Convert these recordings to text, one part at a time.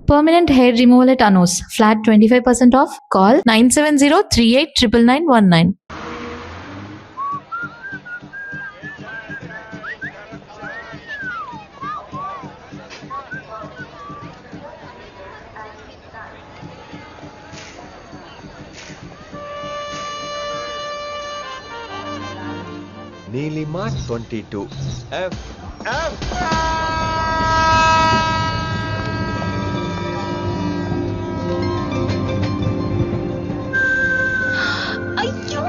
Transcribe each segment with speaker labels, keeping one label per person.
Speaker 1: Permanent hair removal at Anos. Flat 25% off. Call 970-389919.
Speaker 2: Neelima 22. F.
Speaker 1: అయ్యో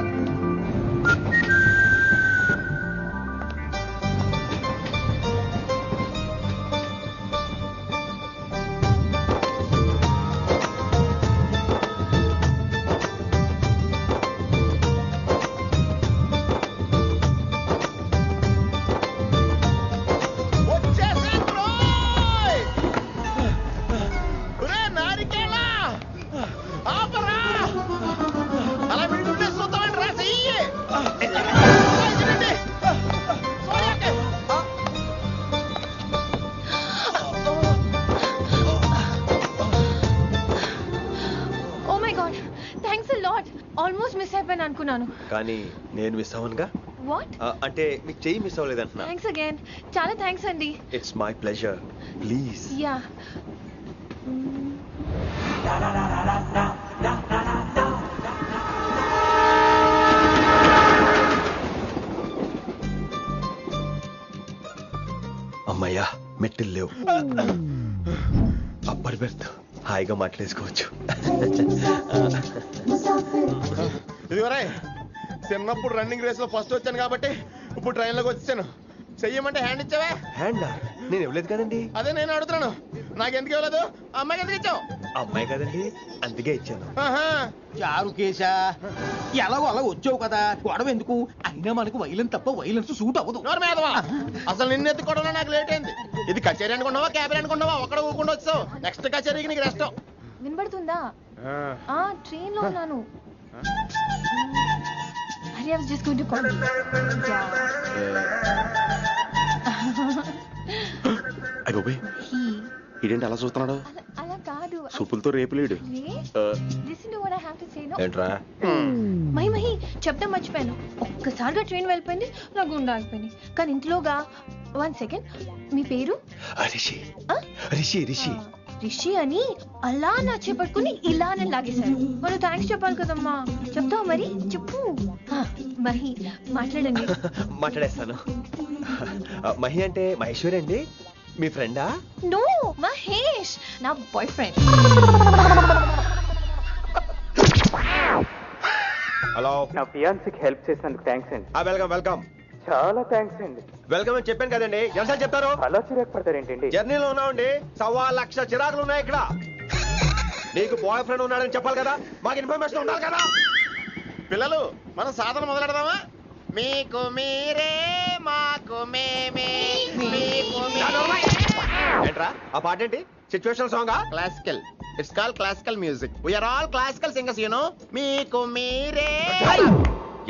Speaker 1: almost miss అయిపోయాను అనుకున్నాను
Speaker 2: కానీ నేను మిస్ అవ్వనుగా.
Speaker 1: వాట్
Speaker 2: అంటే మీకు చెయ్యి మిస్ అవ్వలేదంటున్నా.
Speaker 1: థ్యాంక్స్ అగైన్, చాలా థ్యాంక్స్ అండి.
Speaker 2: It's my pleasure, please.
Speaker 1: Yeah
Speaker 2: అమ్మయ్యా, మెట్టులు లేవు. అప్పర్ బెర్త్, హాయిగా మాట్లాడేసుకోవచ్చు.
Speaker 3: ఇదివరే చిన్నప్పుడు రన్నింగ్ రేస్ లో ఫస్ట్ వచ్చాను కాబట్టి ఇప్పుడు ట్రైన్ లోకి వచ్చాను. చెయ్యమంటే హ్యాండ్ ఇచ్చావే.
Speaker 2: హ్యాండా? నేను ఇవ్వలేదు కదండి.
Speaker 3: అదే నేను అడుగుతున్నాను, నాకెందుకు ఇవ్వలేదు? అమ్మాయికి ఎందుకు ఇచ్చావు?
Speaker 2: అమ్మాయి కదండి, అందుకే ఇచ్చాను.
Speaker 4: చారు కేశా, ఎలాగో అలా వచ్చావు కదా, గొడవ ఎందుకు? అయినా మనకు వైలెన్స్ తప్ప వైలెన్స్ సూట్ అవ్వదు.
Speaker 3: అసలు నిన్ను ఎత్తుకోవడం నాకు లేట్ అయింది. ఇది కచేరీ అనుకున్నావా, క్యాబిన్ అనుకున్నావా? ఒక్కడ ఊకుండా వచ్చావు. నెక్స్ట్ కచేరీకి నీకు రెస్ట్.
Speaker 1: వినబడుతుందా? ట్రైన్ లో ఉన్నాను. I was just going to call you.
Speaker 3: అయ్యోబే, ఇదేంటి అలా చూస్తున్నాడు?
Speaker 1: అలా కాదు.
Speaker 3: సూపులతో రేపులేడు.
Speaker 1: Listen to what I have to say, no?
Speaker 2: ఏంట్రా?
Speaker 1: మహి చెప్పడం మర్చిపోయాను. ఒక్కసారిగా ట్రైన్ వెళ్ళిపోయింది, నా గుండె ఆగిపోయింది. కానీ ఇంట్లోగా 1 సెకండ్, మీ పేరు?
Speaker 2: రిషి. రిషి రిషి
Speaker 1: రిషి అని అలా నా చేపట్టుకుని ఇలానే లాగేశారు. మరి థ్యాంక్స్ చెప్పాలి కదమ్మా. చెప్తావు మరి? చెప్పు. మహి మాట్లాడండి.
Speaker 2: మాట్లాడేస్తాను. మహి అంటే మహేశ్వరి అండి, మీ ఫ్రెండా?
Speaker 1: నో, మహేష్ నా బాయ్ ఫ్రెండ్.
Speaker 2: హలో.
Speaker 5: నా ఫియాన్సీకి హెల్ప్ చేసినందుకు థ్యాంక్స్ అండి.
Speaker 2: Welcome welcome.
Speaker 5: చాలా థ్యాంక్స్ అండి.
Speaker 2: వెల్కమ్ అని చెప్పాను కదండి, ఎంతసేపు చెప్తారు?
Speaker 5: అలా చిరాకు పడతారేంటండి?
Speaker 2: జర్నీలో ఉన్నామండి, 1,00,000 చిరాకులు ఉన్నాయి ఇక్కడ. నీకు బాయ్ ఫ్రెండ్ ఉన్నాడని చెప్పాలి కదా, మాకు ఇన్ఫర్మేషన్ ఉండాలి కదా.
Speaker 3: పిల్లలు, మనం సాధన మొదలెడదామా? మీకు మీరే, మాకు మేమే, మీకు
Speaker 2: ఏంట్రా ఆ పాట ఏంటి? సిచ్యువేషన్ సాంగా?
Speaker 3: Classical. It's called classical music. We're all classical singers, you know. మీకు మీరే.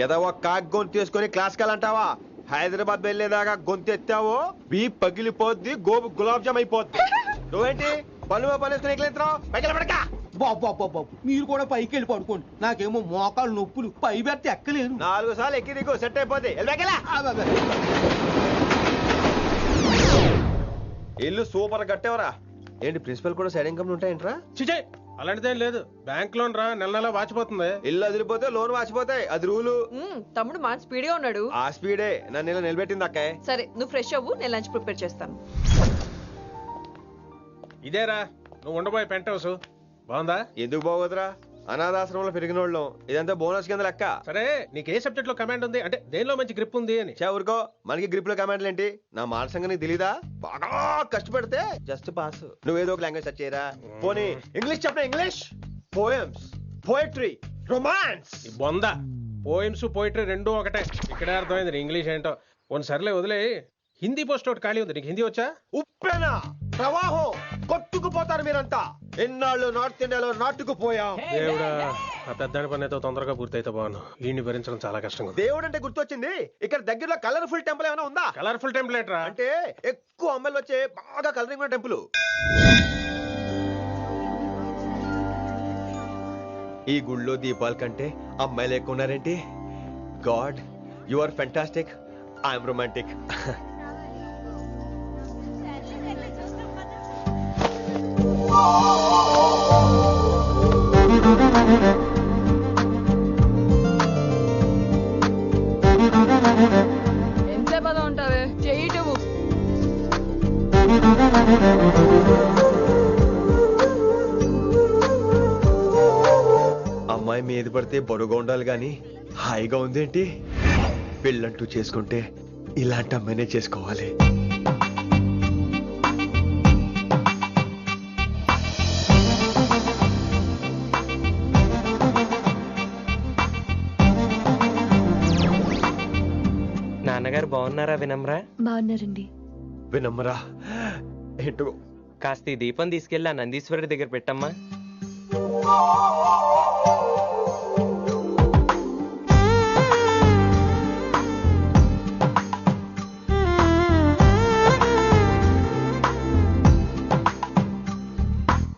Speaker 2: ఏదో ఒక కాక్ గొంతు తీసుకొని క్లాసికల్ అంటావా? హైదరాబాద్ వెళ్ళేదాకా గొంతు ఎత్తావో బీ పగిలిపోద్ది, గోబు గులాబ్ జామ్ అయిపోద్ది. నువ్వేంటి పనులు పనేసుకుని ఎక్కలేస్తున్నావు? పైకి పడక.
Speaker 4: బాబు మీరు కూడా పైకి వెళ్ళి పడుకోండి, నాకేమో మోకాలు నొప్పులు, పై పెడితే ఎక్కలేను.
Speaker 2: 4 సార్లు ఎక్కి దిగు, సెట్ అయిపోద్ది. ఇల్లు సూపర్ కట్టేవరా. ఏంటి ప్రిన్సిపల్ కూడా సైడ్ ఇన్కమ్ ఉంటాయంట్రా?
Speaker 6: చిచే, అలాంటిదేం లేదు. బ్యాంక్ లోన్ రా, నెల నెల వాచిపోతుంది.
Speaker 2: ఇల్లు అదిరిపోతే లోన్ వాచిపోతాయి, అది రూలు.
Speaker 7: తమ్ముడు మా స్పీడ్ గా ఉన్నాడు.
Speaker 2: ఆ స్పీడే నన్ను ఇలా నిలబెట్టింది అక్కాయ్.
Speaker 7: సరే నువ్వు ఫ్రెష్ అవ్వు, నేను లంచ్ ప్రిపేర్ చేస్తాను.
Speaker 6: ఇదేరా నువ్వు ఉండబోయే పెంట్ హౌస్. బాగుందా?
Speaker 2: ఎందుకు బాగోదురా, అనాథాశ్రమంలో పెరిగినోళ్ళం. ఇదంతా బోనస్ కింద లెక్క.
Speaker 6: సరే నీకు ఏ సబ్జెక్ట్ లో కమాండ్ ఉంది, అంటే దేనిలో మంచి గ్రిప్ ఉంది అని.
Speaker 2: ఊరుకో, మనకి గ్రిప్ లో కమాండ్లు ఏంటి? నా మాట సంగతి నీకు తెలీదా? బాగా కష్టపడితే జస్ట్ పాస్. నువ్వేదో ఒక లాంగ్వేజ్ సెర్చ్ చేయరా. పోనీ ఇంగ్లీష్ చెప్పిన ఇంగ్లీష్, పోయమ్స్, పోయట్రీ, రొమాన్స్.
Speaker 6: బొంద పోయిమ్స్ పోయిటరీ రెండూ ఒకటే. ఇక్కడే అర్థమైంది ఇంగ్లీష్ ఏంటో. కొన్ని సర్లే వదిలే. హిందీ పోస్ట్ ఒకటి ఖాళీ ఉంది, నీకు హిందీ వచ్చా?
Speaker 2: ఉప్పెనా ప్రవాహం కొట్టుకుపోతారు మీరంతా. ఎన్నాళ్ళు నార్త్ ఇండియాలో నాటుకుపోయాం.
Speaker 6: దేవుడా, ఆ పెద్దాని పని అయితే తొందరగా పూర్తయితే బాగున్నాను. వీడిని భరించడం చాలా కష్టంగా.
Speaker 2: దేవుడు అంటే గుర్తొచ్చింది, ఇక్కడ దగ్గరలో కలర్ఫుల్ టెంపుల్ ఏమైనా ఉందా?
Speaker 6: కలర్ఫుల్ టెంపుల్ ఏంట్రా?
Speaker 2: అంటే ఎక్కువ అమ్మాయిలు వచ్చే బాగా కలరింగ్ ఉన్న టెంపుల్. ఈ గుళ్ళో దీపాల కంటే అమ్మాయిలు ఎక్కువ ఉన్నారేంటి? God, you are fantastic, I'm romantic.
Speaker 7: ఎంతసేపు అలా ఉంటావే చేయటము.
Speaker 2: అమ్మాయి మీద పడితే బరువుగా ఉండాలి గాని హాయిగా ఉందేంటి? పెళ్ళంటూ చేసుకుంటే ఇలాంటి అమ్మాయినే చేసుకోవాలి.
Speaker 8: నాన్నగారు బాగున్నారా వినమ్రా?
Speaker 1: బాగున్నారండి.
Speaker 2: వినమ్రా ఏంటో
Speaker 8: కాస్త ఈ దీపం తీసుకెళ్ళి ఆ నందీశ్వరుడి దగ్గర పెట్టమ్మా.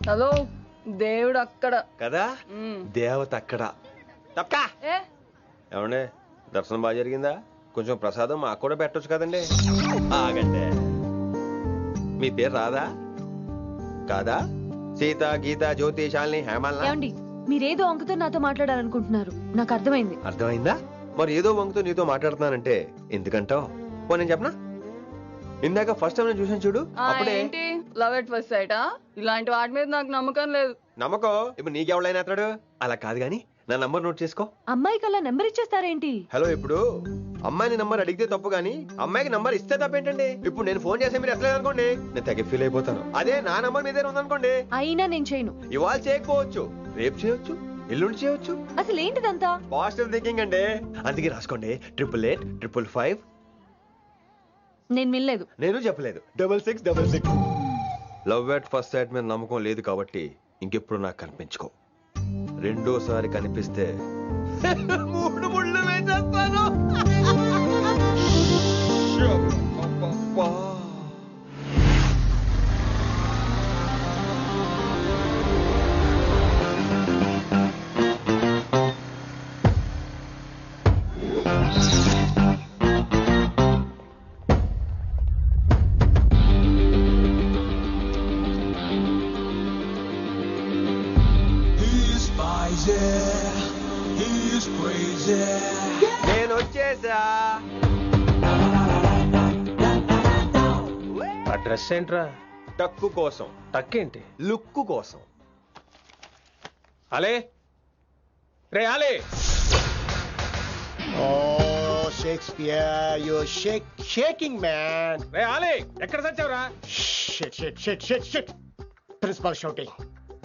Speaker 7: హలో, దేవుడు అక్కడ.
Speaker 2: కదా, దేవత అక్కడ. తప్పకా
Speaker 7: ఏ
Speaker 2: ఏమండే, దర్శనం బాగా జరిగిందా? కొంచెం ప్రసాదం మాకు కూడా పెట్టొచ్చు కదండి. ఆగండి, మీ పేరు రాదా కాదా? సీత, గీత, జ్యోతి, శాలిని, హేమల్నా?
Speaker 1: ఏమండి, మీరేదో అంకుతో నాతో మాట్లాడాలనుకుంటున్నారు, నాకు అర్థమైంది.
Speaker 2: అర్థమైందా? మరి ఏదో వంగుతో నీతో మాట్లాడుతున్నానంటే ఎందుకంటావు? పో నేను చెప్పనా? ఇందాక ఫస్ట్ టైం నేను చూసాను చూడు, అప్పుడే.
Speaker 7: ఏంటి లవ్ ఎట్ ఫస్ట్ సైటా? ఇలాంటి వాటి మీద నాకు నమ్మకం లేదు.
Speaker 2: నమ్మకం ఇప్పుడు నీకెవడైనా అతడు? అలా కాదు గాని నా నంబర్ నోట్ చేసుకో.
Speaker 1: అమ్మాయికి అలా నెంబర్ ఇచ్చేస్తారేంటి?
Speaker 2: హలో, ఇప్పుడు అమ్మాయిని నంబర్ అడిగితే తప్పు గానీ అమ్మాయికి నంబర్ ఇస్తే తప్పేంటండి? ఇప్పుడు నేను ఫోన్ చేస్తే మీరు ఎట్లేదు అనుకోండి, నేను తెగ ఫీల్ అయిపోతాను. అదే నా నంబర్ మీదే ఉందనుకోండి,
Speaker 1: అయినా నేను చేయను.
Speaker 2: ఇవాళ చేయకపోవచ్చు, రేపు చేయొచ్చు, ఎల్లుండి చేయొచ్చు.
Speaker 1: అసలు ఏంటిదంతా?
Speaker 2: పాజిటివ్ థింకింగ్ అండి. అందుకే రాసుకోండి 888
Speaker 1: నేను వినలేదు.
Speaker 2: నేను చెప్పలేదు 6666. లవ్ ఎట్ ఫస్ట్ సైట్ మీద నమ్మకం లేదు కాబట్టి ఇంకెప్పుడు నాకు కనిపించుకో. రెండోసారి కనిపిస్తే 3 ముళ్ళు వేసేస్తాను. నేను వచ్చేసా.
Speaker 6: ఆ డ్రెస్ ఏంట్రా?
Speaker 2: టక్కు కోసం,
Speaker 6: టక్కేంటి?
Speaker 2: లుక్కు కోసం.
Speaker 6: అలే రే అలే.
Speaker 3: Oh, Shakespeare, you're shaking, man.
Speaker 6: రే అలే, ఎక్కడ చచ్చావురా?
Speaker 3: Shit. Principal shouting.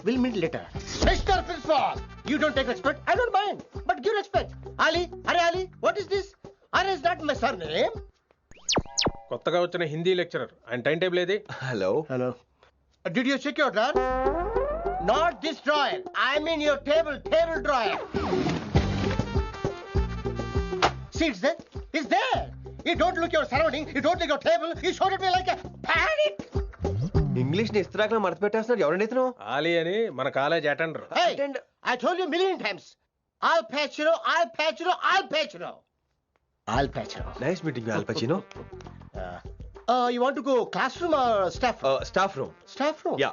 Speaker 3: We'll meet later. Mr. Principal, you don't take respect. I don't mind, but give respect. Ali, Ali, what is this? Ali is not my surname.
Speaker 6: కొత్తగా వచ్చిన Hindi lecturer, ఆయన time table ఏది?
Speaker 2: Hello,
Speaker 3: Did you check your drawer? Not this drawer. I mean your table drawer. See, it's there. It's there. You don't look your surrounding. You don't look your table. You showed at me like a panic.
Speaker 2: English ని ఇస్త్రాకులో మడత పెట్టేస్తున్నాడు. ఎవరండి ఇతను?
Speaker 6: ఆలీ అని మన college attender.
Speaker 3: Hey, I told you a million times. I'll patch you.
Speaker 2: Nice meeting all పచినో.
Speaker 3: You want to go classroom or staff room?
Speaker 2: Staff room.
Speaker 3: Staff room?
Speaker 2: Yeah.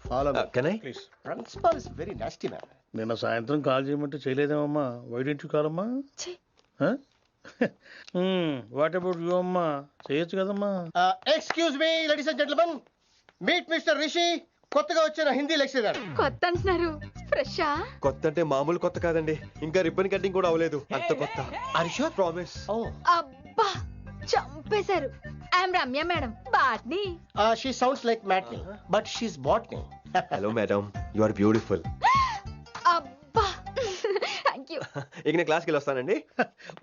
Speaker 3: Follow me.
Speaker 2: Can I?
Speaker 6: Please.
Speaker 3: Principal is very nasty man.
Speaker 9: నిన్న సాయంత్రం call చేయమంటే చేయలేదేమమ్మా? Why don't you call అమ్మా? What about you అమ్మా? చేయొచ్చు కదమ్మా.
Speaker 3: Excuse me, ladies and gentlemen. Meet Mr. Rishi. కొత్తగా వచ్చిన Hindi lecturer.
Speaker 1: కొత్త అంటున్నారు, ఫ్రెషా?
Speaker 2: కొత్త అంటే మామూలు కొత్త కాదండి, ఇంకా రిబ్బన్ కటింగ్ కూడా అవ్వలేదు, అంత కొత్త.
Speaker 3: Are you sure?
Speaker 2: Promise.
Speaker 3: Oh.
Speaker 1: అబ్బా, చంపేశారు. I'm Ramya madam, botany.
Speaker 3: She sounds like Matney, but she's botany.
Speaker 2: Hello madam, you are beautiful.
Speaker 1: అబ్బా, థ్యాంక్ యూ.
Speaker 2: ఇక నేను క్లాస్కి వెళ్ళి వస్తానండి.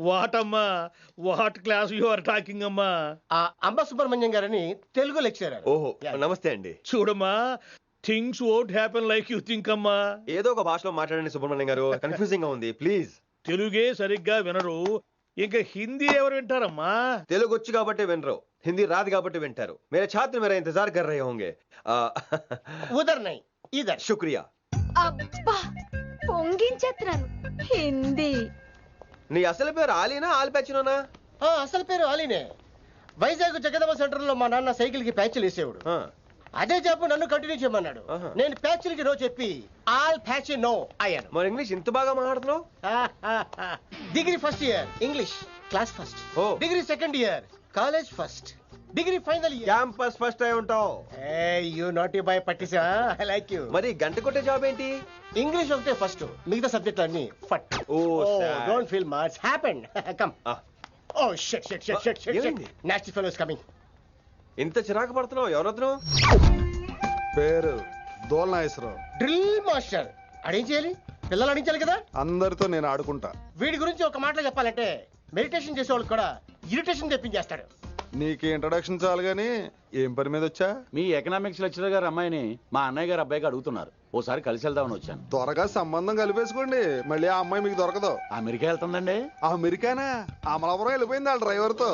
Speaker 9: వాట్ అమ్మా, what class you are talking అమ్మా?
Speaker 3: అంబ సుబ్రహ్మణ్యం గారని తెలుగు లెక్చరర్.
Speaker 2: ఓహో, నమస్తే అండి.
Speaker 9: చూడమ్మా, things won't happen like you think అమ్మా.
Speaker 2: ఏదో ఒక భాషలో మాట్లాడండి సుబ్రహ్మణ్యం గారు, కన్ఫ్యూజింగ్ గా ఉంది, ప్లీజ్.
Speaker 9: తెలుగే సరిగ్గా వినరు, ఇంకా హిందీ ఎవరు వింటారమ్మా?
Speaker 2: తెలుగు వచ్చు కాబట్టి వినరు, హిందీ రాదు కాబట్టి వింటారు. మేరే ఛాత్ర మేరా ఇంతజార్ కర్ రహే హోంగే.
Speaker 3: ఉదర్ నై ఇదర్.
Speaker 2: శుక్రియా.
Speaker 1: అబ్బా, పొంగించేస్తున్నాను. హిందీ.
Speaker 2: నీ అసలు పేరు ఆలీనా ఆల్పచ్చినోనా?
Speaker 3: అసలు పేరు ఆలీనే. వైజాగ్ జగదమ్మ సెంటర్ లో మా నాన్న సైకిల్ కి ప్యాచ్లు వేసేవాడు. అదే జాబ్ నన్ను కంటిన్యూ చేయమన్నాడు. నేను ప్యాచ్లకి నో చెప్పి ఆల్ ప్యాచ్ నో అయ్యాను.
Speaker 2: మరి ఇంగ్లీష్ ఇంత బాగా మాట్లాడుతున్నావు?
Speaker 3: Degree first year English class first. Degree second year college first. Degree final year
Speaker 2: campus first అయి ఉంటావు.
Speaker 3: యూ నాట్ బాయ్ పట్టిసా. I like you.
Speaker 2: మరి గంట కొట్టే జాబ్ ఏంటి?
Speaker 3: ఇంగ్లీష్ ఒకటే ఫస్ట్, మిగతా సబ్జెక్ట్ అన్ని ఫట్. Don't feel much happen. Come. Oh shit shit shit shit shit. Nasty fellows coming.
Speaker 2: ఇంత చిరాకు పడుతున్నావు? ఎవరొద్దు?
Speaker 10: పేరు దోల్నాగేశ్వరరావు.
Speaker 3: Drill master. అడేం చేయాలి? పిల్లలు అడించాలి కదా.
Speaker 10: అందరితో నేను ఆడుకుంటా.
Speaker 3: వీడి గురించి ఒక మాటలో చెప్పాలంటే మెడిటేషన్ చేసే వాళ్ళకి కూడా ఇరిటేషన్ తెప్పించేస్తాడు.
Speaker 10: నీకు ఇంట్రడక్షన్ చాలు గానీ ఏం పని మీద వచ్చా?
Speaker 11: మీ ఎకనామిక్స్ లెక్చరర్ గారు అమ్మాయిని మా అన్నయ్య గారు అబ్బాయికి అడుగుతున్నారు. ఓసారి కలిసి వెళ్దామని వచ్చాను.
Speaker 10: త్వరగా సంబంధం కలిపేసుకోండి, మళ్ళీ ఆ అమ్మాయి మీకు దొరకదు.
Speaker 11: అమెరికా వెళ్తుందండి.
Speaker 10: అమెరికానా? అమలాపురం వెళ్ళిపోయింది వాళ్ళ డ్రైవర్ తో.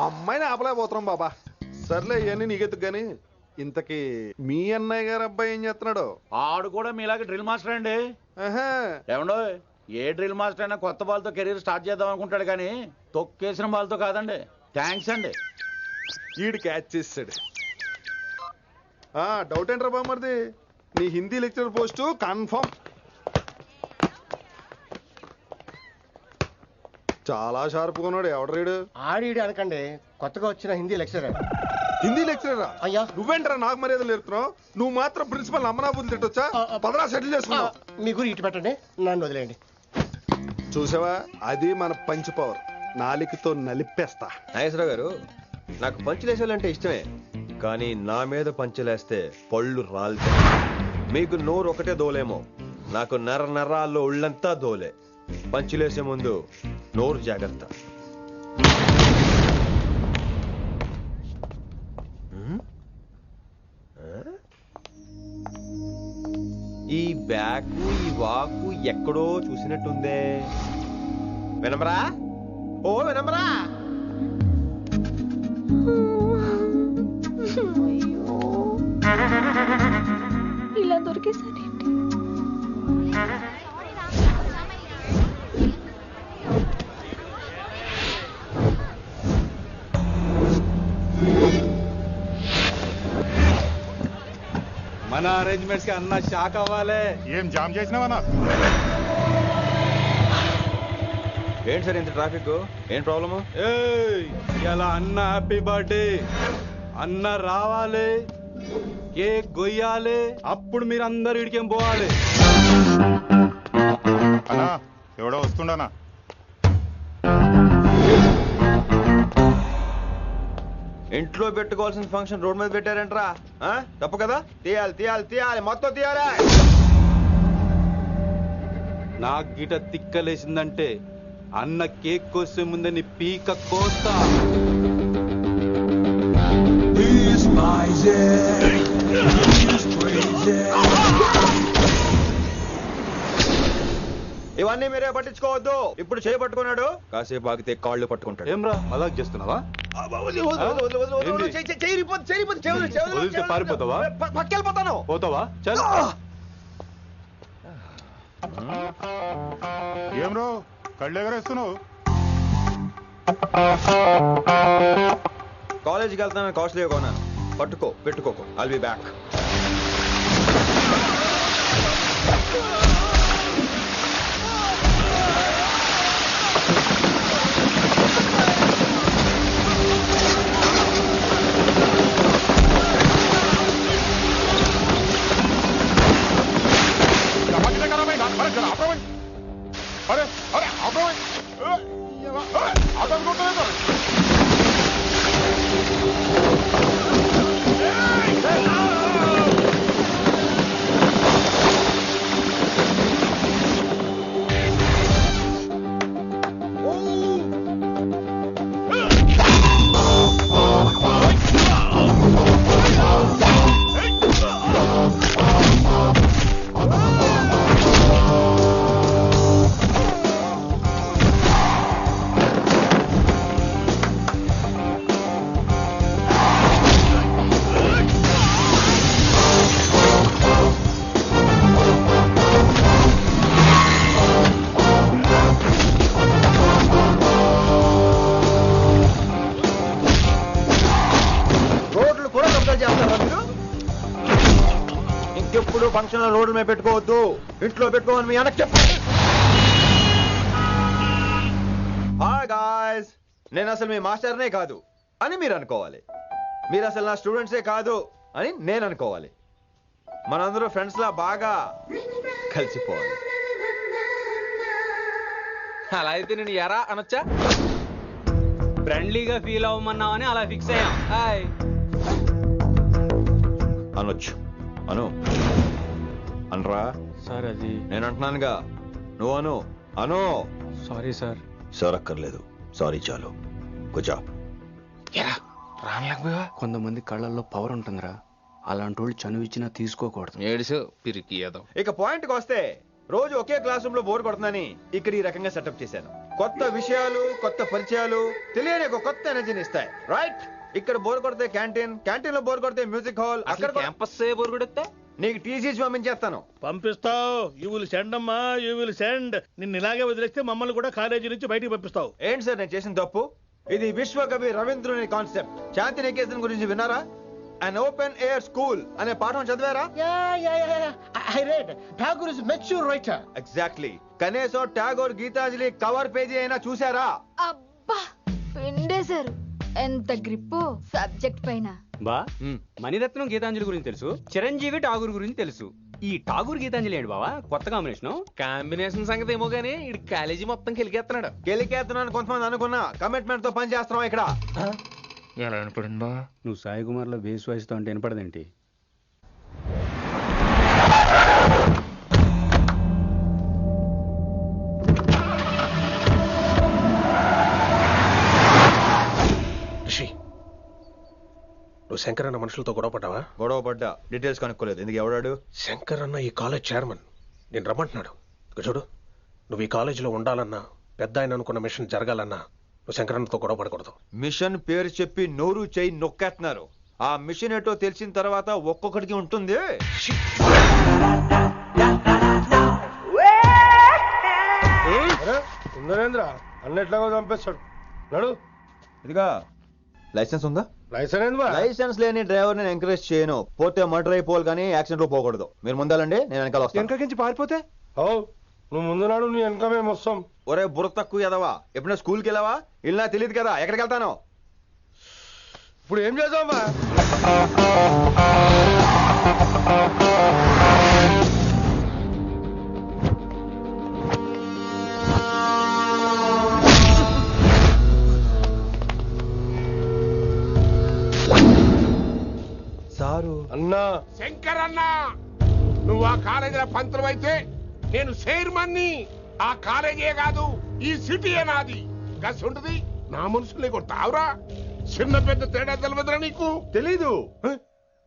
Speaker 10: అమ్మాయిని ఆపలేకపోతున్నాం బాబా. సర్లే ఇవన్నీ నీకెత్తుకు గాని ఇంతకీ మీ అన్నయ్య గారు అబ్బాయి ఏం చేస్తున్నాడు?
Speaker 11: ఆడు కూడా మీలాగే డ్రిల్ మాస్టర్ అండి. ఏమండో ఏ డ్రిల్ మాస్టర్ అయినా కొత్త బాల్తో కెరీర్ స్టార్ట్ చేద్దాం అనుకుంటాడు కానీ తొక్కేసిన బాల్తో కాదండి. థ్యాంక్స్ అండి.
Speaker 10: ఈడు క్యాచ్ చేసాడు. డౌట్ ఏంట్రా బామ్మర్ది? నీ హిందీ లెక్చరర్ పోస్టు కన్ఫర్మ్. చాలా షార్ప్గా ఉన్నాడు. ఎవడరీడు?
Speaker 3: ఆడీడు అనకండి, కొత్తగా వచ్చిన హిందీ లెక్చరర్.
Speaker 10: హిందీ లెక్చరరా?
Speaker 3: అయ్యా
Speaker 10: నువ్వేంట్రా నాకు మర్యాదలు నేర్పుతున్నావు? నువ్వు మాత్రం ప్రిన్సిపల్ అమ్మనాబుద్ధి తిట్టొచ్చా? పదరా సెటిల్ చేసుకున్నావు.
Speaker 3: మీ గురి ఇటు పెట్టండి, నన్ను వదిలేయండి.
Speaker 10: చూసావా, అది మన పంచ్ పవర్. నాలికతో నలిపేస్తా.
Speaker 2: నాగేశ్వరరావు గారు, నాకు పంచులేసేవాళ్ళంటే ఇష్టమే, కానీ నా మీద పంచులేస్తే పళ్ళు రాలుతాయి. మీకు నోరు ఒకటే దోలేమో, నాకు నర నరాల్లో ఒళ్ళంతా దోలే. పంచులేసే ముందు నోరు జాగ్రత్త. ఈ బ్యాకు ఈ వాకు ఎక్కడో చూసినట్టుందే. వినమరా? ఓ వినమరా?
Speaker 1: ఇలా దొరికేసారేంటి?
Speaker 11: మన అరేంజ్మెంట్స్ కి అన్న షాక్ అవ్వాలి.
Speaker 9: ఏం జామ్ చేసినావా?
Speaker 2: ఏంటి సార్ ఇంత ట్రాఫిక్? ఏం ప్రాబ్లము?
Speaker 11: ఇలా అన్న హ్యాపీ బర్త్డే, అన్న రావాలి, కేక్ గొయ్యాలి, అప్పుడు మీరు అందరు ఇడికేం పోవాలి.
Speaker 9: అన్నా ఎవడో వస్తుండనా?
Speaker 2: ఇంట్లో పెట్టుకోవాల్సిన ఫంక్షన్ రోడ్ మీద పెట్టారంటరా? తప్పు కదా? తీయాలి తీయాలి తీయాలి, మొత్తం తీయాలి.
Speaker 11: నాకు గిట తిక్కలేసిందంటే అన్న కేక్ కోసే ముందే నీ పీక కోస్తా.
Speaker 2: ఇవన్నీ మీరే పట్టించుకోవద్దు. ఇప్పుడు చేపట్టుకున్నాడు, కాసేపు ఆగితే కాళ్ళు పట్టుకుంటాడు.
Speaker 11: ఏమ్రా అలా చేస్తున్నావా? పారిపోతావా?
Speaker 2: పక్కెళ్ళిపోతాను.
Speaker 11: పోతావా? చల్.
Speaker 9: ఏం రో కళ్ళు ఎగరేస్తున్నావు?
Speaker 2: కాలేజీకి వెళ్తాను, కాస్ట్లీగా కొన్నాను. పట్టుకో, పెట్టుకోకు. I'll be back.
Speaker 9: अरे अरे आप लोग
Speaker 2: ఇంకెప్పుడు ఫంక్షన్ రోడ్ల మీద పెట్టుకోవద్దు, ఇంట్లో పెట్టుకోమని మీ అన్నకు చెప్పు. హాయ్ గాయ్స్, నేను అసలు మీ మాస్టర్నే కాదు అని మీరు అనుకోవాలి. మీరు అసలు నా స్టూడెంట్సే కాదు అని నేను అనుకోవాలి. మనందరూ ఫ్రెండ్స్ లా బాగా కలిసిపోవాలి.
Speaker 8: అలా అయితే నేను ఎరా అనొచ్చా? ఫ్రెండ్లీగా ఫీల్ అవ్వమన్నావని అలా ఫిక్స్ అయ్యాం. హాయ్
Speaker 2: అనొచ్చు. అను అనరా
Speaker 8: సార్. అది
Speaker 2: నేను అంటున్నానుగా, నువ్వు అను. అను.
Speaker 8: Sorry sir.
Speaker 2: సార్ అక్కర్లేదు, సారీ చాలు. కూర్చో.
Speaker 12: కొంతమంది కళ్ళల్లో పవర్ ఉంటుందిరా, అలాంటి వాళ్ళు చనువు ఇచ్చినా తీసుకోకూడదు.
Speaker 8: ఏడుసు పిరికి ఏదో.
Speaker 2: ఇక పాయింట్కి వస్తే, రోజు ఒకే క్లాస్ రూమ్ లో బోర్ కొడుతుందని ఇక్కడ ఈ రకంగా సెటప్ చేశాను. కొత్త విషయాలు, కొత్త పరిచయాలు తెలియని ఒక కొత్త ఎనర్జీని ఇస్తాయి. రైట్? ఇక్కడ బోర్ కొడితే క్యాంటీన్, క్యాంటీన్ లో బోర్ కొడితే మ్యూజిక్ హాల్, అక్కడ
Speaker 8: క్యాంపస్ బోర్ కొడితే
Speaker 2: నీకు టీసీస్ పంపించేస్తాను.
Speaker 9: పంపిస్తావు. యూ విల్ సెండ్ అమ్మా, యూ విల్ సెండ్. నిన్ను ఇలాగే వదిలేస్తే మమ్మల్ని కూడా కాలేజీ నుంచి బయటికి పంపిస్తావు.
Speaker 2: ఏంటి సార్ నేను చేసిన తప్పు? ఇది విశ్వకవి రవీంద్రుని కాన్సెప్ట్. శాంతి నికేతన్ గురించి విన్నారా? An open air school అనే పాఠం చదివారా?
Speaker 3: I read. Tagore is a mature writer.
Speaker 2: Exactly. కనీసం టాగోర్ గీతాంజలి కవర్ పేజీ అయినా చూసారా?
Speaker 7: అబ్బా పిండేశారు. ఎంత గ్రిప్పు సబ్జెక్ట్ పైన.
Speaker 12: బా మణిరత్నం గీతాంజలి గురించి తెలుసు, చిరంజీవి ఠాగూర్ గురించి తెలుసు. ఈ ఠాగూర్ గీతాంజలి ఏంటి బావా కొత్త
Speaker 8: కాంబినేషన్ సంగతి ఏమో గానీ ఇడు కాలేజీ మొత్తం కెలికేస్తున్నాడు.
Speaker 2: గెలికేస్తున్నాను కొంతమంది అనుకున్నా, కమిట్మెంట్ తో పని చేస్తున్నాం ఇక్కడ.
Speaker 12: ఎలా వినపడింది బా? నువ్వు సాయి కుమార్ లో బేస్ వాయిస్ తో అంటే వినపడదేంటి?
Speaker 6: నువ్వు శంకర్ అన్న మనుషులతో గొడవ పడ్డావా?
Speaker 2: గొడవ పడ్డా, డీటెయిల్స్ కనుక్కోలేదు. ఎందుకు? ఎవడాడు?
Speaker 6: శంకర్ అన్న ఈ కాలేజ్ చైర్మన్. నేను రమ్మంటున్నాడు. ఇక చూడు, నువ్వు ఈ కాలేజీలో ఉండాలన్నా, పెద్ద ఆయన అనుకున్న మిషన్ జరగాలన్నా నువ్వు శంకర్ అన్నతో గొడవ పడకూడదు.
Speaker 2: మిషన్ పేరు చెప్పి నోరు చేయి నొక్కేస్తున్నారు. ఆ మిషన్ ఏటో తెలిసిన తర్వాత ఒక్కొక్కడికి ఉంటుంది.
Speaker 3: అన్నట్లాగా చంపేస్తాడు. నడు.
Speaker 2: ఇదిగా లైసెన్స్ ఉందా?
Speaker 3: లైసెన్స్
Speaker 2: లైసెన్స్ లేని డ్రైవర్ నేను ఎంకరేజ్ చేయను. పోతే మర్డర్ అయిపోవాలి కానీ యాక్సిడెంట్ లో పోకూడదు. మీరు ముందాలండి, నేను వెనకాల వస్తాను.
Speaker 3: వెనకకించి పారిపోతే నువ్వు ముందు నాడు నీ వెనక మేము వస్తాం.
Speaker 2: ఒరే బుర్ర తక్కువ ఎదవా, ఎప్పుడైనా స్కూల్కి వెళ్ళావా? ఇలా తెలియదు కదా ఎక్కడికి వెళ్తాను.
Speaker 3: ఇప్పుడు ఏం చేద్దామా?
Speaker 2: సారు
Speaker 3: అన్నా.
Speaker 13: శంకర్ అన్నా, నువ్వు ఆ కాలేజీలో పంతులు అయితే నేను చైర్మన్ని. ఆ కాలేజీ కాదు, ఈ సిటీయే నాది. గస్ ఉంటుంది నా మనుషుల్ని కొడతావురా? చిన్న పెద్ద తేడా తెలవదురా నీకు?
Speaker 2: తెలీదు.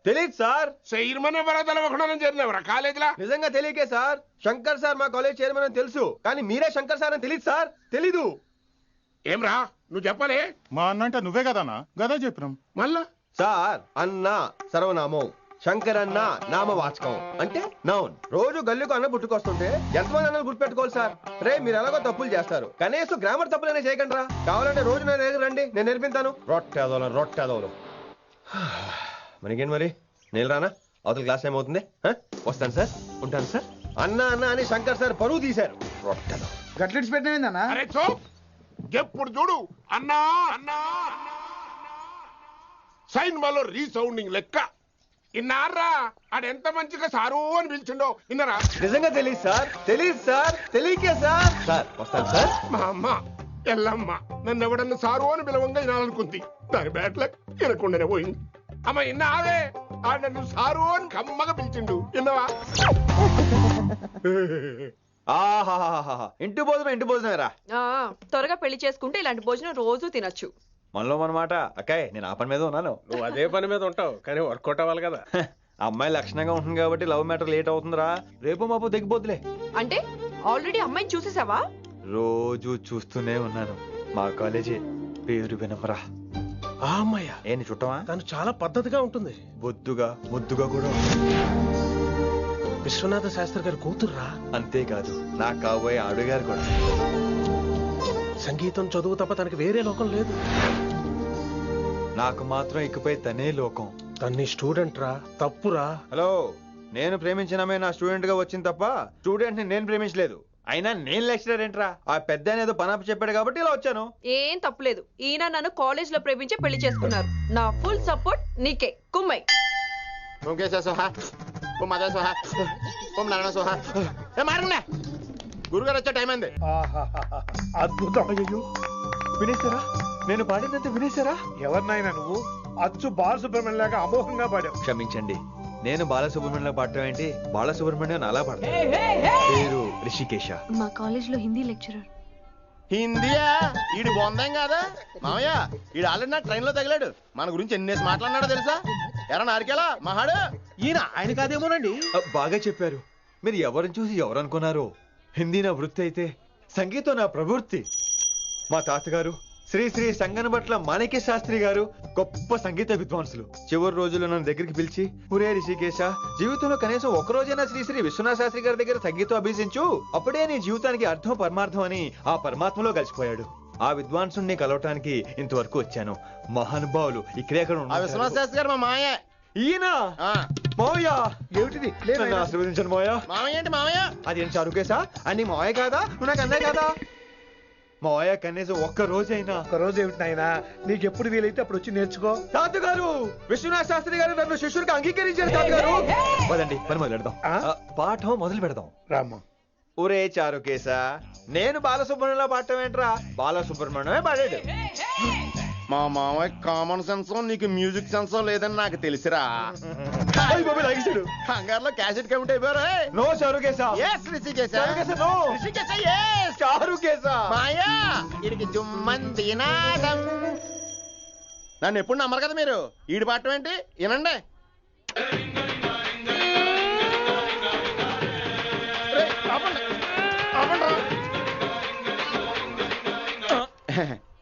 Speaker 2: తెలీదు సార్.
Speaker 13: చైర్మన్ ఎవరో తెలవకుండా చేరినవరా కాలేజీలో?
Speaker 2: నిజంగా తెలియకే సార్. శంకర్ సార్ మా కాలేజ్ చైర్మన్ అని తెలుసు, కానీ మీరే శంకర్ సార్ అని తెలియదు సార్. తెలీదు.
Speaker 13: ఏమ్రా నువ్వు చెప్పలే?
Speaker 9: మా అన్న అంటే నువ్వే కదన్నా? గదా చెప్పినాం.
Speaker 13: మళ్ళా
Speaker 2: సార్ అన్న సర్వనామం, శంకర్ అన్న నామవాచకం అంటే నౌన్. రోజు గల్లుకు అన్న పుట్టుకొస్తుంటే ఎంతమంది అన్నలు గుర్తుపెట్టుకోవాలి సార్? రే మీరు ఎలాగో తప్పులు చేస్తారు, కనీసం గ్రామర్ తప్పులైనా చేయకండి రా. కావాలంటే రోజు నా దగ్గర రండి, నేను నేర్పిస్తాను. రొట్టెదోలు మనకేంటి మరి? నేను రానా? అవతల క్లాస్ టైం అవుతుంది. వస్తాను సార్, ఉంటాను సార్. అన్న అన్న అని శంకర్ సార్ పరువు తీశారు. రొట్టెదో
Speaker 3: గట్లెట్స్ పెట్టినా?
Speaker 13: అరే చో, ఎప్పుడు చూడు అన్నా అన్నా. సైన్ మాలో రీసౌండింగ్ లెక్క. ఇన్నారా ఆడెంత మంచిగా సారు అని పిలిచిండో ఇన్నరా?
Speaker 2: నిజంగా తెలియదు సార్. తెలియదు సార్. తెలియకే సార్. సార్ వస్తాను సార్.
Speaker 13: మా అమ్మ ఎల్లమ్మ నన్ను ఎవడన్నా సారు అని పిలవంగా వినాలనుకుంది. దాని బ్యాట్ల వినకుండానే పోయింది. అమ్మ ఇన్నావే, ఆడ నన్ను సారు అని కమ్మగా పిలిచిండు. విన్నావా?
Speaker 2: ఆహాహాహా, ఇంటి భోజనం రా.
Speaker 7: త్వరగా పెళ్లి చేసుకుంటే ఇలాంటి భోజనం రోజు తినొచ్చు.
Speaker 2: మనలో మనమాట. అక్కాయ్ నేను ఆ పని మీద ఉన్నాను.
Speaker 6: నువ్వు అదే పని మీద ఉంటావు, కానీ వర్కౌట్ అవ్వాలి కదా.
Speaker 2: అమ్మాయి లక్షణంగా ఉంటుంది కాబట్టి లవ్ మ్యాటర్ లేట్ అవుతుందిరా. రేపు మాపు దిగిపోతులే.
Speaker 7: అంటే ఆల్రెడీ అమ్మాయిని చూసేసావా?
Speaker 2: రోజు చూస్తూనే ఉన్నాను. మా కాలేజీ పేరు వినమరా.
Speaker 6: ఆ అమ్మాయ
Speaker 2: ఏంటి చుట్టమా?
Speaker 6: తను చాలా పద్ధతిగా ఉంటుంది.
Speaker 2: బొద్దుగా ముద్దుగా కూడా.
Speaker 6: విశ్వనాథ శాస్త్రి గారి కూతుర్రా.
Speaker 2: అంతేకాదు నా కాబోయే ఆడుగారు కూడా.
Speaker 6: సంగీతం చదువు తప్ప తనకి వేరే లోకం లేదు.
Speaker 2: నాకు మాత్రం ఇకపై తనే లోకం.
Speaker 6: తన్ని స్టూడెంట్ రా. తప్పురా.
Speaker 2: హలో, నేను ప్రేమించినమే నా స్టూడెంట్ గా వచ్చింది తప్ప స్టూడెంట్ ని నేను ప్రేమించలేదు. అయినా నేను లెక్చరర్ ఏంట్రా? ఆ పెద్ద ఏదో పనాపు చెప్పాడు కాబట్టి ఇలా వచ్చాను.
Speaker 14: ఏం తప్పులేదు. ఈయన నన్ను కాలేజ్ లో ప్రేమించి పెళ్లి చేసుకున్నారు. నా ఫుల్ సపోర్ట్ నీకే. కుమ్మై
Speaker 3: గురుగారు వచ్చే టైం అయింది.
Speaker 9: అద్భుతం.
Speaker 2: అయ్యో వినేశారా? నేను పాడినంత వినేశారా?
Speaker 9: ఎవరినైనా నువ్వు అచ్చు బాలసుబ్రహ్మణ్యం లాగా అమోఘంగా పాడావు.
Speaker 2: క్షమించండి, నేను బాలసుబ్రహ్మణ్యంలో పాడటం ఏంటి, బాలసుబ్రహ్మణ్యం అలా పాడతాను. పేరు రిషికేశ.
Speaker 1: మా కాలేజ్ లో హిందీ లెక్చరర్.
Speaker 3: హిందీయా? ఈడు బొందేం కాదా మామయ్య? ఈడు ఆల్రెడీ నా ట్రైన్ లో తగిలాడు. మన గురించి ఎన్నేసి మాట్లాడినాడో తెలుసా? ఎరా నారికేలా మహాడు
Speaker 4: ఈయన ఆయన కాదేమోనండి.
Speaker 2: బాగా చెప్పారు. మీరు ఎవరిని చూసి ఎవరు అనుకున్నారు? హిందీ నా వృత్తి అయితే సంగీతం నా ప్రవృత్తి. మా తాతగారు శ్రీ శ్రీ సంగనబట్ల మాణిక్య శాస్త్రి గారు గొప్ప సంగీత విద్వాంసులు. చివరి రోజుల్లో నన్ను దగ్గరికి పిలిచి, పురే రిషికేశ, జీవితంలో కనీసం ఒక రోజైనా శ్రీ శ్రీ విశ్వనాథ శాస్త్రి గారి దగ్గర సంగీతం అభ్యసించు, అప్పుడే నీ జీవితానికి అర్థం పరమార్థం అని ఆ పరమాత్మలో కలిసిపోయాడు. ఆ విద్వాంసుని కలవటానికి ఇంతవరకు వచ్చాను. మహానుభావులు ఇక్కడే
Speaker 3: విశ్వనాథ శాస్త్రి గారు మా మాయ.
Speaker 2: ఈయన మావయ్య
Speaker 9: ఏమిటిది?
Speaker 2: నన్ను ఆశీర్వదించండి మావయ్య.
Speaker 3: మామయ్య ఏంటి మామయ్య?
Speaker 2: అదేం చారుకేశా? అని మావయ్య కాదా? నువ్వు నాకు అన్నాయి కదా. మావయ్య కనీసం ఒక్క రోజైనా.
Speaker 9: ఒక రోజు ఏమిటి నాయనా, నీకు ఎప్పుడు వీలైతే అప్పుడు వచ్చి నేర్చుకో.
Speaker 2: తాతగారు విశ్వనాథ శాస్త్రి గారు నన్ను శిష్యుడికి అంగీకరించారు. తాతగారు పదండి పని మొదలు పెడదాం. పాఠం మొదలు పెడదాం.
Speaker 9: రామ్మ.
Speaker 2: ఒరే చారుకేశా, నేను బాలసుబ్రహ్మణ్యంలో పాడటం ఏంట్రా? బాలసుబ్రహ్మణ్యమే పాడాడు.
Speaker 3: మా మామయ్య కామన్ సెన్స్ నీకు మ్యూజిక్ సెన్స్ లేదని నాకు తెలిసిరా. కంగారులో క్యాసెట్ కమిట్ అయిపోయారు.
Speaker 2: No Charukesha.
Speaker 3: Yes Rishikesha.
Speaker 2: No
Speaker 3: Rishikesha. Yes
Speaker 2: Charukesha.
Speaker 3: మాయా వీడికి జుమ్మంది నాదం. నన్ను ఎప్పుడు నమ్మరు కదా మీరు. ఈడి పాడటం ఏంటి వినండి.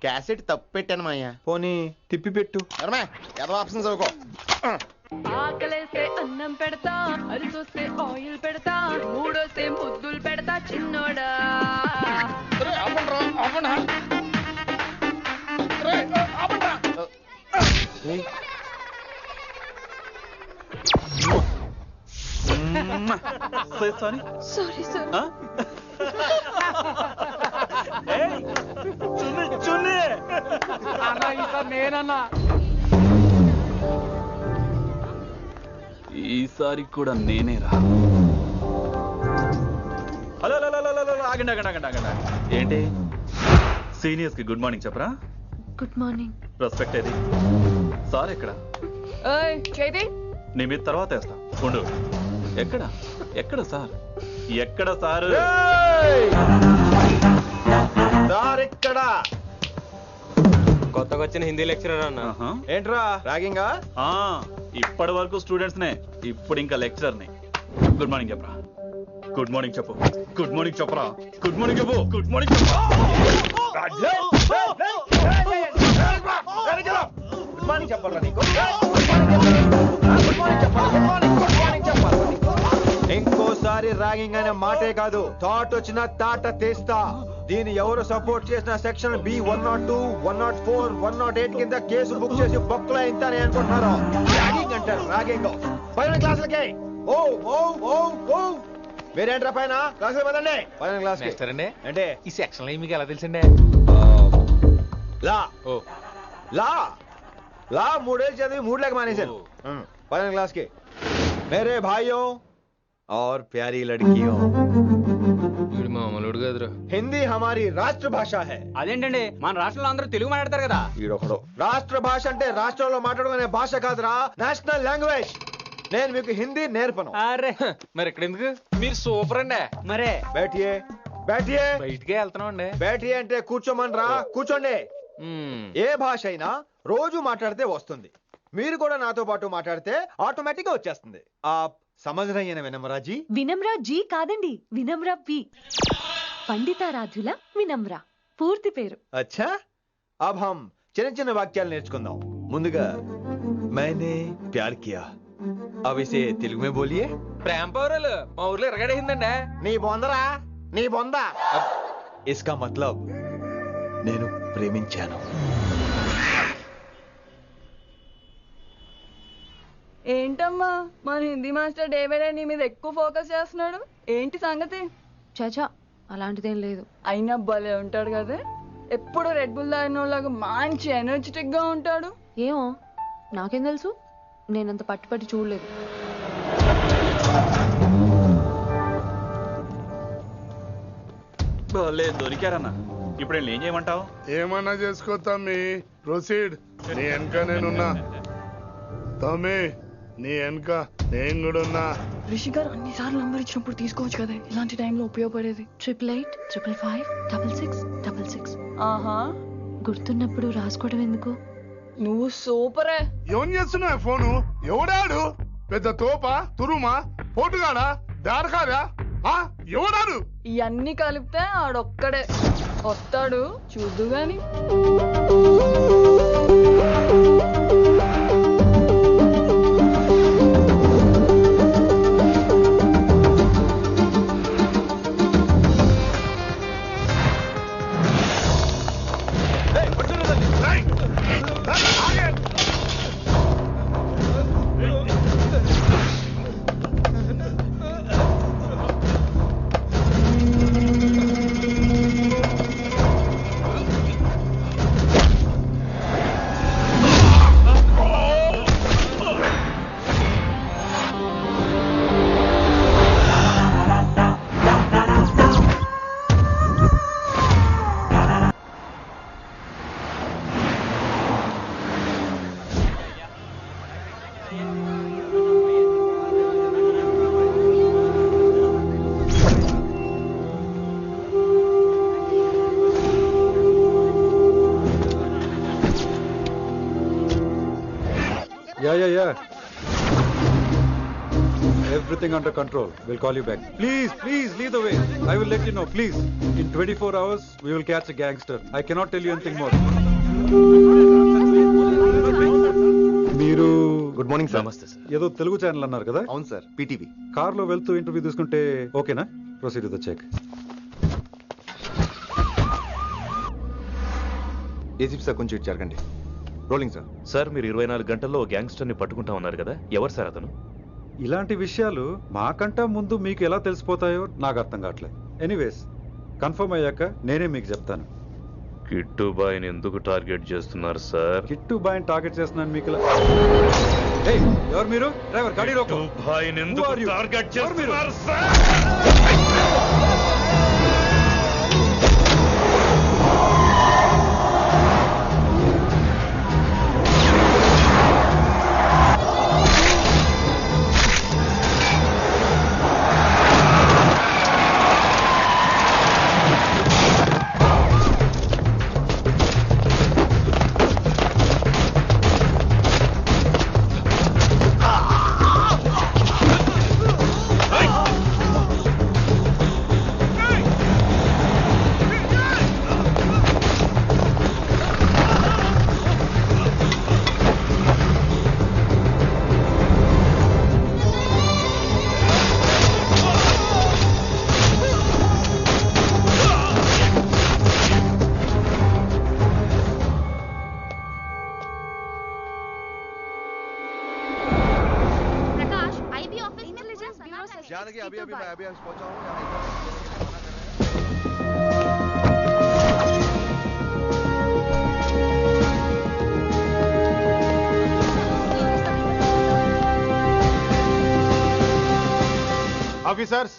Speaker 3: క్యాసెట్ తప్పు పెట్టాను మాయ్యా.
Speaker 2: పోనీ తిప్పి పెట్టు.
Speaker 3: ఏదో ఆప్షన్ చదువుకో.
Speaker 14: ఆకలేస్తే అన్నం పెడతా, అరిసొస్తే ఆయిల్ పెడతా, మూడోస్తే ముద్దులు పెడతా చిన్నోడా.
Speaker 1: Sorry sir.
Speaker 11: నేనన్నా ఈసారి కూడా నేనేరా. హలో ఆగండి ఆగండి ఆగండి ఆగండి. ఏంటి సీనియర్స్ కి గుడ్ మార్నింగ్ చెప్పరా?
Speaker 1: Good morning.
Speaker 11: రెస్పెక్ట్ ఏది? సార్ ఎక్కడ? నీ మీద తర్వాత వేస్తా ఉండు. ఎక్కడ ఎక్కడ సార్? ఎక్కడ సార్?
Speaker 2: ఎక్కడ?
Speaker 8: కొత్తగా వచ్చిన హిందీ లెక్చరర్ అన్న.
Speaker 2: ఏంట్రా ర్యాగింగా?
Speaker 11: ఇప్పటి వరకు స్టూడెంట్స్ నే, ఇప్పుడు ఇంకా లెక్చరర్ ని. గుడ్ మార్నింగ్ చెప్పరా. గుడ్ మార్నింగ్ చెప్పు. గుడ్ మార్నింగ్ చెప్పరా. గుడ్ మార్నింగ్ చెప్పు. గుడ్ మార్నింగ్ చెప్పు.
Speaker 2: గుడ్ మార్నింగ్ చెప్పాలా నీకు? ఇంకోసారి ర్యాగింగ్ అనే మాటే కాదు, థాట్ వచ్చిన తాట తీస్తా. దీన్ని ఎవరు సపోర్ట్ చేసిన సెక్షన్ బి 102, 104, 108 కింద కేసు బుక్ చేసి బొక్కలో ఇంతానే అనుకుంటున్నారు. ర్యాగింగ్ అంటారు ర్యాగింగ్. పైన క్లాసులకి ఓ ఓ ఓ ఓ మీరేంట్రా పైన క్లాసులు పదండి. పైన క్లాస్
Speaker 8: అంటే ఈ సెక్షన్ లో మీకు ఎలా తెలిసిండే?
Speaker 2: లా లా లా 3 ఏళ్ళు చదివి 3 లేక మానేశాను. పైన క్లాస్ కి మేరే భాइयों और प्यारी लड़कियों, हिंदी हमारी రాష్ట్ర భాష है.
Speaker 12: అదేంటండి మన రాష్ట్రంలో అందరూ తెలుగు మాట్లాడతారు కదా.
Speaker 2: ఈడొకడు రాష్ట్ర భాష అంటే రాష్ట్రంలో మాట్లాడుకునే భాష కాదురా, నేషనల్ లాంగ్వేజ్. నేను మీకు హిందీ నేర్పను.
Speaker 12: అరే మరి ఇక్కడ ఎందుకు? మీరు సూపర్ అండి. మరే
Speaker 2: బైఠియే బైఠియే.
Speaker 12: బయటికే వెళ్తున్నాం అండి.
Speaker 2: బైఠియే అంటే కూర్చోమనరా. కూర్చోండి. ఏ భాష అయినా రోజు మాట్లాడితే వస్తుంది. మీరు కూడా నాతో పాటు మాట్లాడితే ఆటోమేటిక్ గా వచ్చేస్తుంది. ఆ समझ रही है ना विनम्रा जी?
Speaker 1: వినమ్రా జీ కాదండి, వినమ్రా వి. పండితారాధ్యుల వినమ్రా పూర్తి పేరు.
Speaker 2: अच्छा अब हम చిన్న చిన్న వాక్యాలు నేర్చుకుందాం. ముందుగా मैंने प्यार किया. अब इसे తెలుగు में बोलिए.
Speaker 8: ప్రేమ పౌరులు మా ఊర్లో ఎరగడేసిందండి.
Speaker 3: నీ బొందరా నీ బొంద.
Speaker 2: इसका मतलब నేను ప్రేమించాను.
Speaker 7: ఏంటమ్మా మన Hindi master day by day నీ మీద ఎక్కువ ఫోకస్ చేస్తున్నాడు, ఏంటి సంగతి?
Speaker 14: చాచా అలాంటిదేం లేదు.
Speaker 7: అయినా భలే ఉంటాడు కదా, ఎప్పుడు రెడ్ బుల్ తాగినోళ్ళగా మంచి ఎనర్జెటిక్ గా ఉంటాడు.
Speaker 14: ఏమో నాకేం తెలుసు, నేనంత పట్టుపట్టి చూడలేదు.
Speaker 11: దొరికారన్నా, ఇప్పుడు ఏం చేయమంటావు?
Speaker 15: ఏమన్నా చేసుకో తమ్మి, ప్రొసీడ్. నీ వెనక నేనున్నా తమ్మి, నీ వెనక నేను కూడా ఉన్నా.
Speaker 7: రిషి గారు అన్నిసార్లు నంబర్ ఇచ్చినప్పుడు తీసుకోవచ్చు కదా, ఇలాంటి టైంలో ఉపయోగపడేది.
Speaker 14: 8885556666.
Speaker 7: ఆహా,
Speaker 14: గుర్తున్నప్పుడు రాసుకోవడం ఎందుకు?
Speaker 7: నువ్వు సూపరే.
Speaker 15: ఏం చేస్తున్నావు ఫోను? ఎవడాడు? పెద్ద తోప, తురుమా, పోటుగాడా, దారకాడా? ఎవడాడు?
Speaker 7: ఇవన్నీ కలిపితే ఆడొక్కడే వస్తాడు, చూద్దు గాని.
Speaker 16: Yeah. Everything under control. We'll call you back. Please, lead the way. I will let you know, please. In 24 hours, we will catch a gangster. I cannot tell you anything more. మీరు
Speaker 17: good morning sir. నమస్తే sir.
Speaker 16: ఏదో Telugu channel అన్నారు కదా?
Speaker 17: అవును sir, PTV.
Speaker 16: కార్లో వెళ్తూ interview తీసుకుంటే ఓకేనా? Proceed with the check.
Speaker 17: ACP sir, కొంచెం ఇటు జరగండి. Rolling sir. సార్, మీరు 24 గంటల్లో గ్యాంగ్స్టర్ని పట్టుకుంటా ఉన్నారు కదా, ఎవరు సార్ అతను?
Speaker 16: ఇలాంటి విషయాలు మాకంటా ముందు మీకు ఎలా తెలిసిపోతాయో నాకు అర్థం కావట్లేదు. ఎనీవేస్, కన్ఫర్మ్ అయ్యాక నేనే మీకు చెప్తాను.
Speaker 17: కిట్టుబాయిని ఎందుకు టార్గెట్ చేస్తున్నారు సార్?
Speaker 16: కిట్టుబాయిని టార్గెట్ చేస్తున్నాను మీకు. ఎవరు మీరు? డ్రైవర్, గాడి రోకో.
Speaker 17: కిట్టుబాయిని ఎందుకు టార్గెట్ చేస్తున్నారు సార్?
Speaker 2: अभी पहुंचा हूँ।
Speaker 18: ఆఫీసర్స్,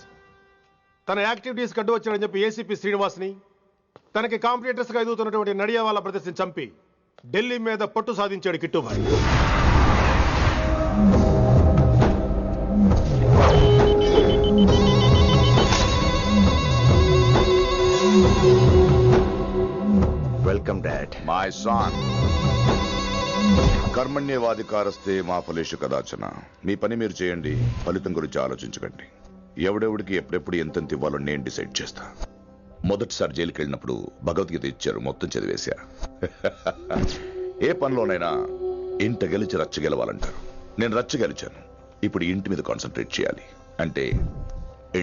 Speaker 18: తన యాక్టివిటీస్ కడ్డు వచ్చాడని చెప్పి ఏసీపీ శ్రీనివాస్ని, తనకి కాంపిటీటర్స్ గా ఎదుగుతున్నటువంటి నడియావాల ప్రదర్శన చంపి ఢిల్లీ మీద పట్టు సాధించాడు Kittubhai.
Speaker 19: Welcome dad.
Speaker 20: My son, కర్మణ్యేవాధికారస్తే మా ఫలేషు కదాచన. మీ పని మీరు చేయండి, ఫలితం గురించి ఆలోచించకండి. ఎవడెవడికి ఎప్పుడెప్పుడు ఎంతెంత ఇవ్వాలో నేను డిసైడ్ చేస్తా. మొదటిసారి జైలుకి వెళ్ళినప్పుడు భగవద్గీత ఇచ్చారు, మొత్తం చదివేశా. ఏ పనిలోనైనా ఇంట గెలిచి రచ్చ గెలవాలంటారు. నేను రచ్చ గెలిచాను. ఇప్పుడు ఇంటి మీద కాన్సన్ట్రేట్ చేయాలి, అంటే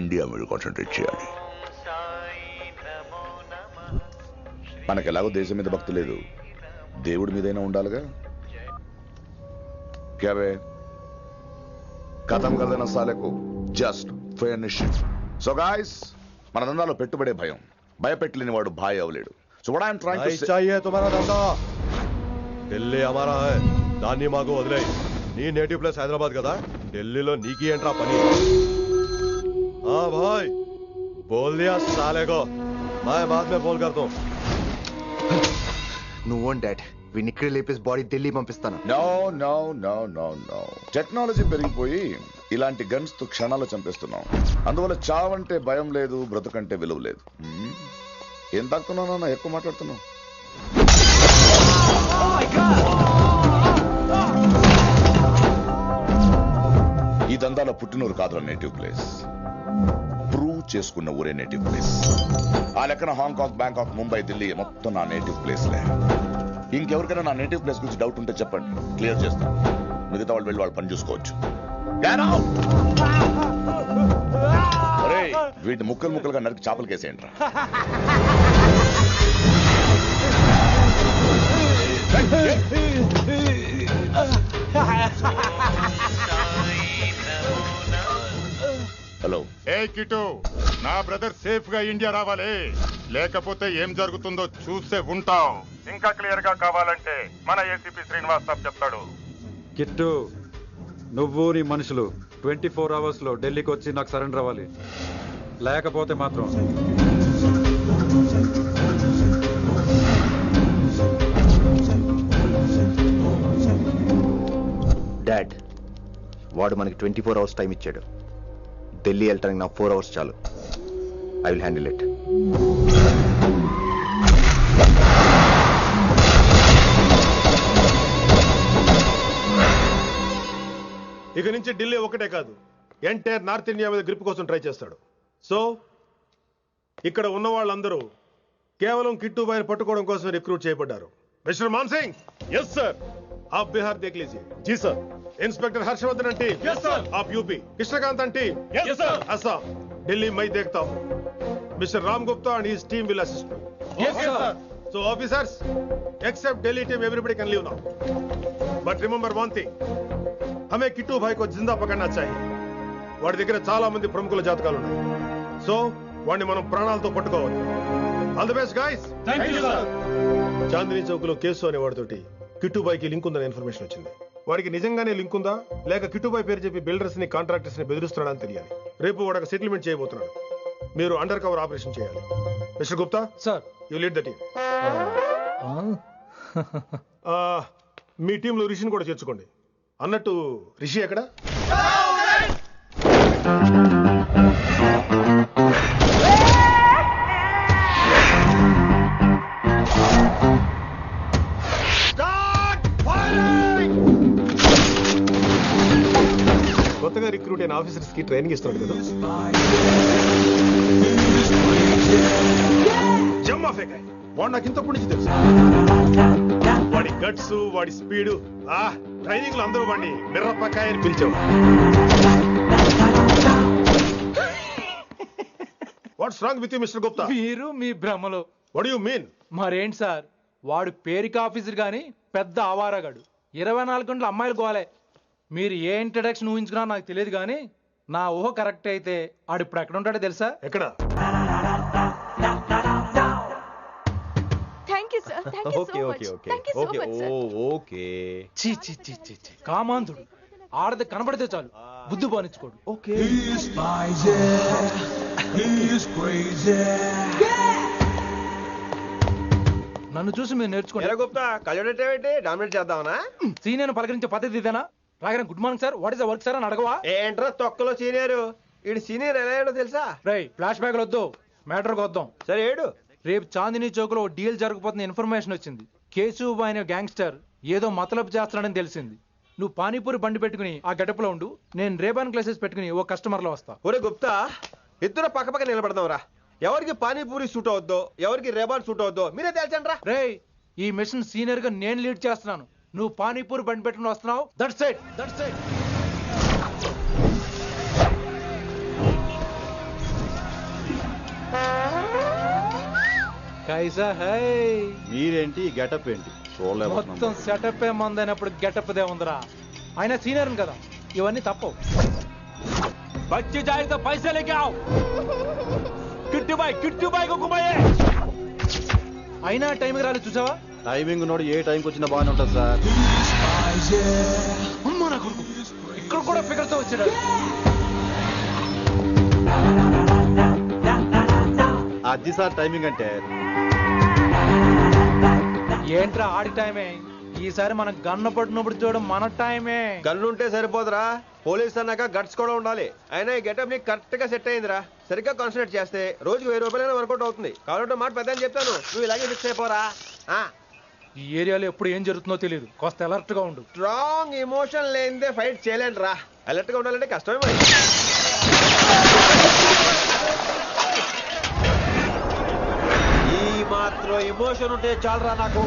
Speaker 20: ఇండియా మీద కాన్సన్ట్రేట్ చేయాలి. మనకు ఎలాగో దేశం మీద భక్తి లేదు, దేవుడి మీదైనా ఉండాలిగా. క్యాబే ఖతం కదన సాలకు జస్ట్ ఫినిష్. సో గాయ్స్, మన దందాలో పెట్టుబడే భయం. భయపెట్టలేని వాడు భాయ్ అవలేడు. So what I'm trying to say,
Speaker 18: चाहिए तुम्हारा धंधा ఢిల్లీ हमारा है దాన్ని మాకు వదిలేయ్. నీ నేటివ్ ప్లేస్ హైదరాబాద్ కదా, ఢిల్లీలో నీకి ఏంట్రా పని? हाँ भाई बोल दिया साले को, मैं बाद में बोल कर दूं.
Speaker 19: నువ్వు డాడ్ వీడిని ఇక్కడ లేపేసి బాడీ ఢిల్లీ పంపిస్తాను.
Speaker 20: No no no no no. Technology పెరిగిపోయి ఇలాంటి గన్స్ తో క్షణాలు చంపేస్తున్నాం. అందువల్ల చావంటే భయం లేదు, బ్రతుకంటే విలువ లేదు. ఏం తాకుతున్నావు నాన్న, ఎక్కువ మాట్లాడుతున్నావు. ఈ దందాలో పుట్టినూరు కాదురా నేటివ్ ప్లేస్, ప్రూవ్ చేసుకున్న ఊరే నేటివ్ ప్లేస్. ఆ లెక్కన హాంకాంగ్, బ్యాంకాక్, ముంబై, ఢిల్లీ మొత్తం నా నేటివ్ ప్లేస్లే. ఇంకెవరికైనా నా నేటివ్ ప్లేస్ గురించి డౌట్ ఉంటే చెప్పండి, క్లియర్ చేస్తాను. మిగతా వాళ్ళు వెళ్ళి వాళ్ళు పని చూసుకోవచ్చు. వీటిని ముక్కలు ముక్కలుగా నరికి చేపలు కేసేయండి రా. హలో.
Speaker 21: ఏ కిటు, నా బ్రదర్ సేఫ్ గా ఇండియా రావాలి, లేకపోతే ఏం జరుగుతుందో చూసే ఉంటాం. ఇంకా క్లియర్ గా కావాలంటే మన ఏసీపీ శ్రీనివాస్ సాబ్ చెప్తాడు.
Speaker 16: కిట్టు, నువ్వు నీ మనుషులు 24 hours లో ఢిల్లీకి వచ్చి నాకు సరెండర్ అవ్వాలి. లేకపోతే మాత్రం
Speaker 19: డాడ్, వాడు మనకి 24 hours టైం ఇచ్చాడు. ఢిల్లీ వెళ్ళటానికి నాకు 4 hours చాలు. I will handle it.
Speaker 18: ఇక నుంచి ఢిల్లీ ఒకటే కాదు, ఎంటైర్ నార్త్ ఇండియా మీద గ్రిప్ కోసం ట్రై చేస్తాడు. సో ఇక్కడ ఉన్న వాళ్ళందరూ కేవలం కిట్టు బాయ్ని పట్టుకోవడం కోసం రిక్రూట్ చేయబడ్డారు. Mister Man Singh.
Speaker 9: Yes sir.
Speaker 18: आप बिहार देख लीजिए.
Speaker 9: जी sir.
Speaker 18: Inspector Harshvardhan team.
Speaker 9: Yes sir.
Speaker 18: आप UP. Krishnakant team.
Speaker 9: Yes sir.
Speaker 18: Assam. Delhi मैं देखता हूँ. Mister Ram Gupta and his team will assist me.
Speaker 9: Yes sir.
Speaker 18: So officers, except Delhi team, everybody can leave now. But remember one thing. हमें किट्टू भाई को जिंदा पकड़ना चाहिए. వాడి దగ్గర చాలా మంది ప్రముఖుల జాతకాలు ఉన్నాయి. సో వాడిని మనం ప్రాణాలతో పట్టుకోవాలి. All the best guys.
Speaker 9: Thank you sir.
Speaker 18: Chandni Chowk లో కేసు అనే వాడితోటి కిట్టుబాయ్కి లింక్ ఉందని ఇన్ఫర్మేషన్ వచ్చింది. వాడికి నిజంగానే లింక్ ఉందా లేక కిట్టుబాయ్ పేరు చెప్పి బిల్డర్స్ ని కాంట్రాక్టర్స్ ని బెదిరిస్తున్నాడని తెలియాలి. రేపు వాడు సెటిల్మెంట్ చేయబోతున్నాడు. మీరు అండర్ కవర్ ఆపరేషన్ చేయాలి. Mister Gupta sir, you lead the team. మీ టీంలో రిషిని కూడా చేర్చుకోండి. అన్నట్టు రిషి ఎక్కడ? కొత్తగా రిక్రూట్ అయిన ఆఫీసర్స్ కి ట్రైనింగ్ ఇస్తున్నాడు కదా. జమ్మా ఫేకాయ్. వాడు నాకు ఇంతప్పటి నుంచి తెలుసు. వాడి గట్స్, వాడి స్పీడు, ట్రైనింగ్ లో అందరూ వాడిని మిర్రపకాయ అని పిలిచాడు. What's wrong with you mister Gupta?
Speaker 8: మీరు మీ భ్రమలో.
Speaker 18: What you mean?
Speaker 8: మరేంటి సార్, వాడు పేరుకి ఆఫీసర్ గాని పెద్ద ఆవారగాడు. 24 గంటలు అమ్మాయిలు గోలే. మీరు ఏ ఇంట్రడక్షన్ ఊహించుకున్నా నాకు తెలియదు కానీ నా ఊహ కరెక్ట్ అయితే ఆడు ఇప్పుడు ఎక్కడ ఉంటాడో తెలుసా?
Speaker 18: ఎక్కడ?
Speaker 8: కామాంధుడు. ఆడది కనబడితే చాలు బుద్ధి బానించుకోడు. నన్ను చూసి మీరు
Speaker 2: నేర్చుకోండి.
Speaker 8: సీనియర్ పలకరించే పద్ధతి ఇదేనా? రాగానే good morning sir, what is the work sir అని అడగవా?
Speaker 2: ఏంట్రా తొక్కలో సీనియర్? ఈడు సీనియర్ ఎలా ఏడో తెలుసా?
Speaker 8: రై ఫ్లాష్ బ్యాక్ వద్దు, మ్యాటర్ వద్దాం.
Speaker 2: సరే ఏడు.
Speaker 8: రేపు చాందినీ చౌక్ లో డీల్ జరగబోతున్న ఇన్ఫర్మేషన్ వచ్చింది. కేశవ్ అనే గ్యాంగ్స్టర్ ఏదో మతలబు చేస్తున్నాడని తెలిసింది. నువ్వు పానీపూరి బండి పెట్టుకుని ఆ గడపలో ఉండు, నేను రేబాన్ గ్లాసెస్ పెట్టుకుని ఓ కస్టమర్ లో వస్తా.
Speaker 2: ఒరే గుప్తా, ఇద్దరు పక్క పక్క నిలబడదాం రా. ఎవరికి పానీపూరి సూట్ అవుద్దో, ఎవరికి రేబాన్ సూట్ అవుద్దో మీరే తేల్చండి రా.
Speaker 8: రే, ఈ మిషన్ సీనియర్ గా నేను లీడ్ చేస్తున్నాను. నువ్వు పానీపూరి బండి పెట్టుకుని వస్తున్నావు. That side. కైసా హై?
Speaker 22: మీరేంటి గెటప్ ఏంటి?
Speaker 8: మొత్తం సెటప్ ఏమందైనప్పుడు గెటప్ దే ఉందిరా. ఆయన సీనియర్ కదా, ఇవన్నీ తప్పవు.
Speaker 11: बच्चे जाए तो पैसे लेके आओ किट्टू भाई को घुमाइए
Speaker 8: అయినా టైంకి రాలేదు చూసావా
Speaker 22: టైమింగ్ నోడు ఏ టైంకి వచ్చినా బాగానే ఉంటుంది సార్
Speaker 8: అమ్మా నా కొడుకు ఇక్కడ కూడా ఫిగర్తో వచ్చాడు
Speaker 22: అది సార్ టైమింగ్ అంటే
Speaker 8: ఏంట్రా ఆడి టైమే ఈసారి మనం గన్ను పట్టినప్పుడు చూడడం మన టైమే
Speaker 2: గన్ను ఉంటే సరిపోదురా పోలీస్ అన్నాక గట్స్ కూడా ఉండాలి అయినా ఈ గెటప్ నీకు కరెక్ట్ గా సెట్ అయిందిరా సరిగ్గా కాన్సన్ట్రేట్ చేస్తే రోజుకి 1000 రూపాయలైనా వర్కౌట్ అవుతుంది కాబట్టి మాట పెద్ద అని చెప్తాను నువ్వు ఇలాగే ఫిక్స్ అయిపోరా
Speaker 8: ఈ ఏరియాలో ఎప్పుడు ఏం జరుగుతుందో తెలియదు కాస్త అలర్ట్ గా ఉండు
Speaker 2: స్ట్రాంగ్ ఎమోషన్ లేనిదే ఫైట్ చేయలేండి రా అలర్ట్ గా ఉండాలంటే కష్టమే మరి ఈ మాత్రం ఎమోషన్ ఉంటే చాలరా నాకు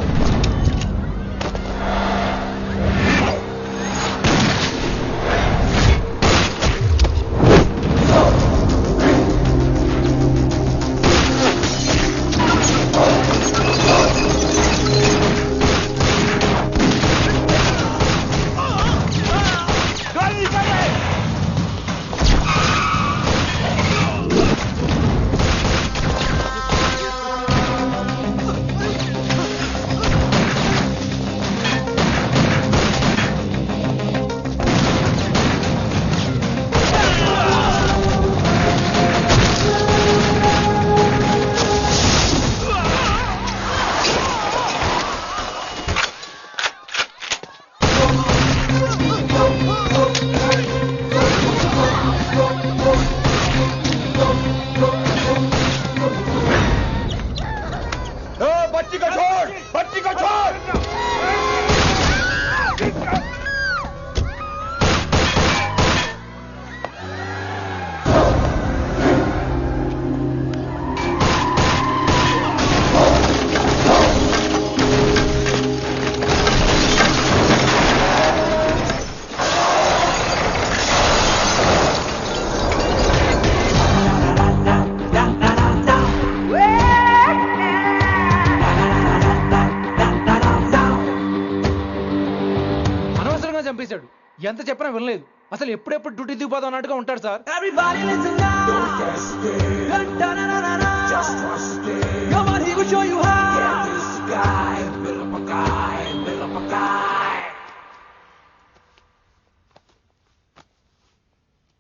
Speaker 8: చంపేశాడు ఎంత చెప్పినా వినలేదు అసలు ఎప్పుడెప్పుడు డ్యూటీ దిగిపోదాం అన్నట్టుగా ఉంటాడు సార్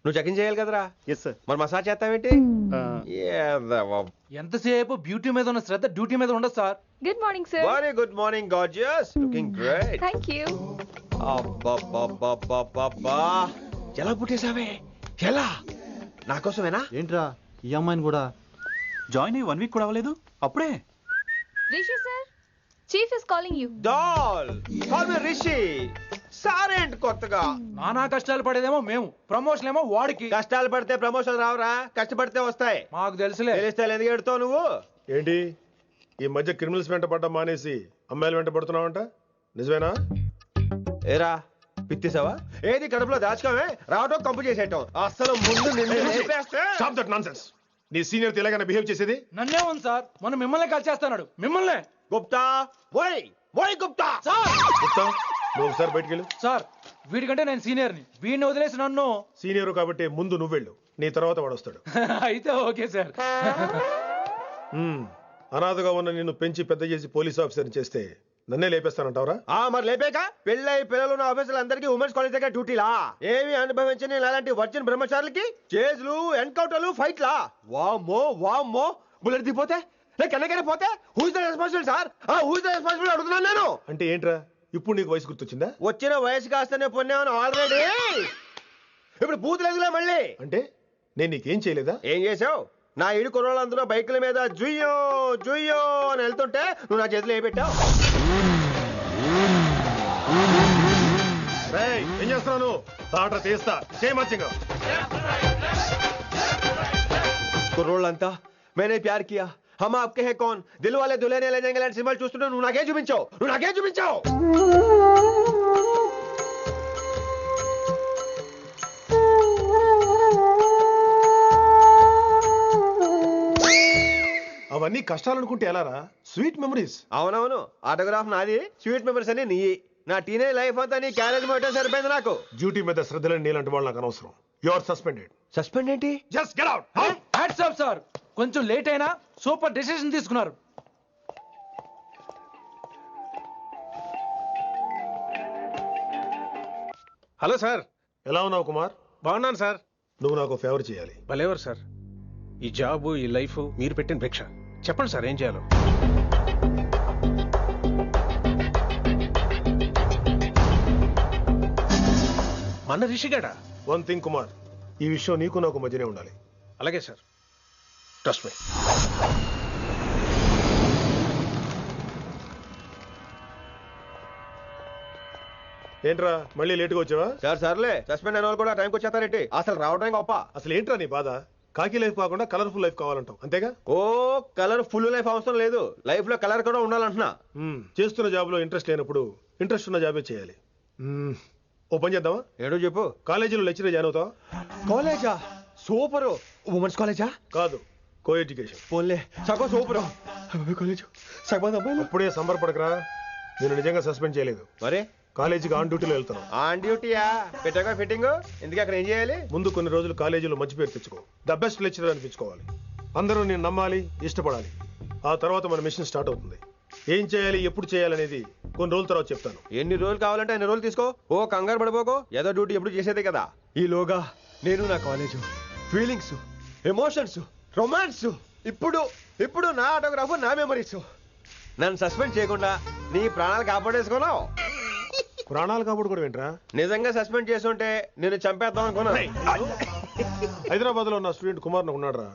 Speaker 2: నువ్వు చెకింగ్ చేయాలి కదరా
Speaker 22: ఎస్ సార్
Speaker 2: మరి మసాజ్ చేస్తావేంటి
Speaker 8: ఎంతసేపు బ్యూటీ మీద ఉన్న శ్రద్ధ డ్యూటీ మీద ఉండదు sir
Speaker 1: good morning sir
Speaker 2: very good morning gorgeous looking great
Speaker 1: thank you
Speaker 2: అబ్బబ్బబ్బబ్బబ్బా ఎలా పుట్టేసావే ఎలా నా కోసమేనా
Speaker 22: ఏంట్రా ఈ అమ్మాయిని కూడా
Speaker 11: జాయిన్ అయ్యి 1 వీక్ కూడా అవ్వలేదు అప్పుడే
Speaker 1: Rishi sir chief is calling you
Speaker 2: doll call me Rishi సారేంటి కొత్తగా
Speaker 8: నానా కష్టాలు పడేదేమో మేము ప్రమోషన్ ఏమో వాడికి
Speaker 2: కష్టాలు పడితే ప్రమోషన్ రావురా కష్టపడితే వస్తాయి
Speaker 8: మాకు తెలుసులే
Speaker 2: తెలిస్తే ఎందుకు ఎడుతావు నువ్వు
Speaker 18: ఏంటి ఈ మధ్య క్రిమినల్స్ వెంట పడ్డం మానేసి అమ్మాయిలు వెంట పడుతున్నావంట నిజమేనా
Speaker 2: ఏరా పిత్తిసావా ఏది కడుపులో దాచుకోవే రావటం కంపు చేసేయటం అసలు ముందు
Speaker 18: స్టాప్ దట్ నాన్సెన్స్ నీ సీనియర్ ఎలాగైనా బిహేవ్ చేసేది
Speaker 8: నన్నే ఉంది సార్ మనం మిమ్మల్ని కాల్ చేస్తున్నాడు మిమ్మల్ని
Speaker 2: గుప్తా ఓయ్ ఓయ్ గుప్తా
Speaker 8: సార్
Speaker 18: గుప్తా నువ్వు ఒకసారి బయటికి వెళ్ళు
Speaker 8: సార్ వీడికంటే నేను సీనియర్ని వీడిని వదిలేసి నన్ను
Speaker 18: సీనియర్ కాబట్టి ముందు నువ్వు వెళ్ళు నీ తర్వాత వాడు వస్తాడు
Speaker 8: అయితే ఓకే సార్
Speaker 18: అనాథగా ఉన్న నిన్ను పెంచి పెద్ద చేసి పోలీస్ ఆఫీసర్ చేస్తే నన్నే లేపేస్తానంటావరా
Speaker 2: మరి లేపాక పెళ్ళై పిల్లలు ఉన్న ఆఫీసులు అందరికీ ఉమెన్స్ కాలేజ్ దగ్గర డ్యూటీలా ఏవి అనుభవించని అలాంటి వర్జిన్ బ్రహ్మచారులకి చేజ్లు ఎన్కౌంటర్లు ఫైట్లా వామ్మో వామ్మో బుల్లెట్ దిగిపోతే కన్నకైనా పోతే who's the responsible sir who's the responsible అడుగుతున్నాను నేను
Speaker 18: అంటే ఏంట్రా ఇప్పుడు నీకు వయసు గుర్తొచ్చిందా
Speaker 2: వచ్చిన వయసు కాస్తనే పొన్నాను ఆల్రెడీ ఇప్పుడు బూతులేదులే మళ్ళీ
Speaker 18: అంటే నేను నీకేం చేయలేదా
Speaker 2: ఏం చేసావు నా ఇడు కుర్రోళ్ళందరూ బైకుల మీద జుయ్యో జుయ్యో అని వెళ్తుంటే నువ్వు నా చేతిలో ఏ పెట్టావు
Speaker 18: ఏం చేస్తున్నాను తాట తీస్తా చేయమచ్చంగా
Speaker 2: కుర్రోళ్ళంతా మేనే ప్యార్ కియా హమ్ ఆప్కే హై కౌన్ దిల్ వాలే దుల్హనియా లే జాయేంగే లాంటి సినిమాలు చూస్తుంటే నువ్వు నాకే చూపించావు
Speaker 18: అవన్నీ కష్టాలు అనుకుంటే ఎలారా స్వీట్ మెమరీస్
Speaker 2: అవునవును ఆటోగ్రాఫ్ నాది స్వీట్ మెమరీస్ అని నీ నా టీనేజ్ లైఫ్ అంతా నీ క్యారేజ్ మొత్తం సరిపోయింది నాకు
Speaker 18: డ్యూటీ మీద శ్రద్ధలేని నీలాంటి వాళ్ళు నాకు అనవసరం యు ఆర్ సస్పెండెడ్.
Speaker 2: సస్పెండ్ ఏంటి?
Speaker 18: Just get out.
Speaker 8: Hats off sir, కొంచెం లేట్ అయినా సూపర్ డెసిషన్ తీసుకున్నారు.
Speaker 6: Hello sir.
Speaker 18: ఎలా ఉన్నావు కుమార్?
Speaker 6: బాగున్నాను సార్.
Speaker 18: నువ్వు నాకు ఫేవర్ చేయాలి.
Speaker 6: భలేవారు సార్. ఈ జాబు ఈ లైఫ్ మీరు పెట్టిన భిక్ష. చెప్పండి సార్ ఏం చేయాలో. మన రిషిగాడా?
Speaker 18: వన్ థింగ్ కుమార్, ఈ విషయం నీకు నాకు మధ్యనే ఉండాలి.
Speaker 6: అలాగే సార్, ట్రస్ట్ మీ.
Speaker 18: ఏంట్రా మళ్ళీ లేటుగా వచ్చావా?
Speaker 2: సార్ సర్లే, సస్పెండ్ అయిన వాళ్ళు కూడా టైంకి వచ్చేస్తారేంటి? అసలు రావడానికి గొప్ప.
Speaker 18: అసలు ఏంట్రా నీ బాధ? కాకి లైఫ్ కాకుండా కలర్ఫుల్ లైఫ్ కావాలంటావు అంతేగా?
Speaker 2: ఓ కలర్ ఫుల్ లైఫ్ అవసరం లేదు, లైఫ్ లో కలర్ కూడా ఉండాలంటున్నా.
Speaker 18: చేస్తున్న జాబ్ లో ఇంట్రెస్ట్ లేనప్పుడు ఇంట్రెస్ట్ ఉన్న జాబే చేయాలి. ఓ పని చేద్దామా?
Speaker 2: ఏడో చెప్పు.
Speaker 18: కాలేజీలో లెక్చరర్ జాయిన్ అవుతావా?
Speaker 2: కాలేజా? సూపర్. ఉమెన్స్ కాలేజా?
Speaker 18: కాదు, కో ఎడ్యుకేషన్.
Speaker 2: పోన్లే సగం సూపర్ కాలేజ్. సగం
Speaker 18: అప్పుడే సంబరపడకరా, నేను నిజంగా సస్పెండ్ చేయలేదు.
Speaker 2: మరే
Speaker 18: కాలేజీకి ఆన్ డ్యూటీలో వెళ్తున్నాను.
Speaker 2: ఆన్ డ్యూటీయా? పెట్టాక ఫిట్టింగ్ ఎందుకు? అక్కడ ఏం చేయాలి?
Speaker 18: ముందు కొన్ని రోజులు కాలేజీలో మంచి పేరు తెచ్చుకో, ద బెస్ట్ లెక్చరర్ అనిపించుకోవాలి. అందరూ నేను నమ్మాలి, ఇష్టపడాలి. ఆ తర్వాత మన మిషన్ స్టార్ట్ అవుతుంది. ఏం చేయాలి, ఎప్పుడు చేయాలనేది కొన్ని రోజుల తర్వాత చెప్తాను.
Speaker 2: ఎన్ని రోజులు కావాలంటే అన్ని రోజులు తీసుకో. ఓ కంగారు పడిపోకో, ఏదో డ్యూటీ ఎప్పుడు చేసేదే కదా. ఈలోగా నేను నా కాలేజు ఫీలింగ్స్, ఎమోషన్స్, రొమాన్స్, ఇప్పుడు నా ఆటోగ్రాఫ్, నా మెమరీస్. నన్ను సస్పెండ్ చేయకుండా నీ ప్రాణాలు కాపాడేసుకున్నావు.
Speaker 18: ప్రాణాలు కాపాడు కూడా ఏంట్రా?
Speaker 2: నిజంగా సస్పెండ్ చేస్తుంటే నేను చంపేద్దాం అనుకున్నా.
Speaker 18: హైదరాబాద్ లో ఉన్న స్టూడెంట్ కుమార్ ఉన్నాడు రా,